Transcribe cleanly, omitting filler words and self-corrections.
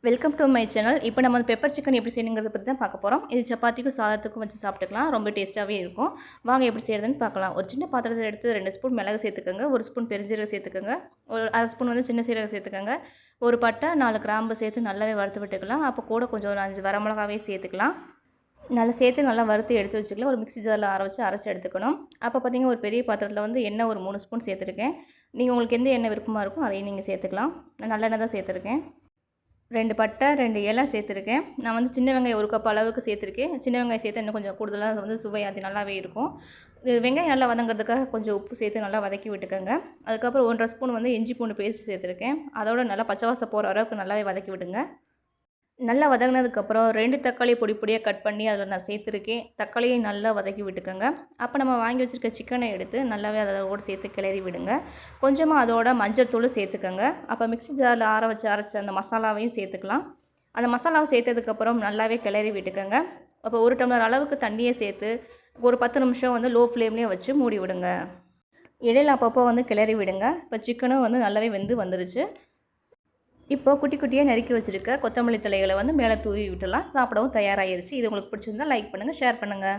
Welcome to my channel. இப்போ நம்ம pepper chicken எப்படி செய்யணுங்கிறத பற்றி தான் பார்க்க போகிறோம். இது சப்பாத்திக்கும் சாதத்துக்கும் வச்சு சாப்பிட்டுக்கலாம். ரொம்ப டேஸ்ட்டாகவே இருக்கும். வாங்க எப்படி செய்கிறதுன்னு பார்க்கலாம். ஒரு சின்ன பாத்திரத்தில் எடுத்து 2 ஸ்பூன் மிளகு சேர்த்துக்கோங்க, 1 ஸ்பூன் பெருஞ்சீரகம் சேர்த்துக்கோங்க, ஒரு 1/2 ஸ்பூன் வந்து சின்ன சீரகம் சேர்த்துக்கோங்க, ஒரு பட்டை 4 கிராம்பு சேர்த்து நல்லாவே வறுத்து விட்டுக்கலாம். அப்போ கூட கொஞ்சம் ஒரு 5 வரமிளகாவே சேர்த்துக்கலாம். நல்லா சேர்த்து நல்லா வறுத்து எடுத்து வச்சுக்கலாம். ஒரு மிக்ஸி ஜாரில் அரைச்சி எடுத்துக்கணும். அப்போ பார்த்தீங்கன்னா ஒரு பெரிய பாத்திரத்தில் வந்து எண்ணெய் ஒரு 3 ஸ்பூன் சேர்த்துருக்கேன். நீங்கள் உங்களுக்கு எந்த எண்ணெய் விருப்பமாக இருக்கும் அதையும் நீங்கள் சேர்த்துக்கலாம். நான் நல்லெண்ணெய் தான் சேர்த்துருக்கேன். 2 பட்டை 2 ஏலக்காய் சேர்த்துருக்கேன். நான் வந்து சின்ன வெங்காயம் 1 கப் அளவுக்கு சேர்த்துருக்கேன். சின்ன வெங்காயம் சேர்த்து இன்னும் கொஞ்சம் கூடுதலாக வந்து சுவை அது நல்லாவே இருக்கும். இது வெங்காயம் நல்லா வதங்கிறதுக்காக கொஞ்சம் உப்பு சேர்த்து நல்லா வதக்கி விட்டுக்கோங்க. அதுக்கப்புறம் 1 1/2 ஸ்பூன் வந்து இஞ்சி பூண்டு பேஸ்ட் சேர்த்துருக்கேன். அதோட நல்லா பச்சை வாசம் போகிற அளவுக்கு நல்லாவே வதக்கி விடுங்க. நல்லா வதங்கினதுக்கப்புறம் 2 தக்காளி பொடி பொடியாக கட் பண்ணி அதில் நான் சேர்த்துருக்கேன். தக்காளியை நல்லா வதக்கி விட்டுக்கோங்க. அப்போ நம்ம வாங்கி வச்சுருக்க சிக்கனை எடுத்து நல்லாவே அதோடு சேர்த்து கிளறி விடுங்க. கொஞ்சமாக அதோட மஞ்சள் தூள் சேர்த்துக்கோங்க. அப்போ மிக்ஸி ஜாரில் அரைச்ச அந்த மசாலாவையும் சேர்த்துக்கலாம். அந்த மசாலாவை சேர்த்ததுக்கப்புறம் நல்லாவே கிளறி விட்டுக்கோங்க. அப்போ 1 டம்ளர் அளவுக்கு தண்ணியை சேர்த்து ஒரு 10 நிமிஷம் வந்து லோ ஃப்ளேம்லேயே வச்சு மூடி விடுங்க. இடையில அப்பப்போ வந்து கிளறி விடுங்க. இப்போ சிக்கனும் வந்து நல்லாவே வந்துருச்சு. இப்போ குட்டி குட்டியாக நறுக்கி வச்சுருக்க கொத்தமல்லி தழைகளை வந்து மேலே தூவி விட்டுலாம். சாப்பிடவும் தயாராகிருச்சு. இது உங்களுக்கு பிடிச்சிருந்தா லைக் பண்ணுங்கள், ஷேர் பண்ணுங்கள்.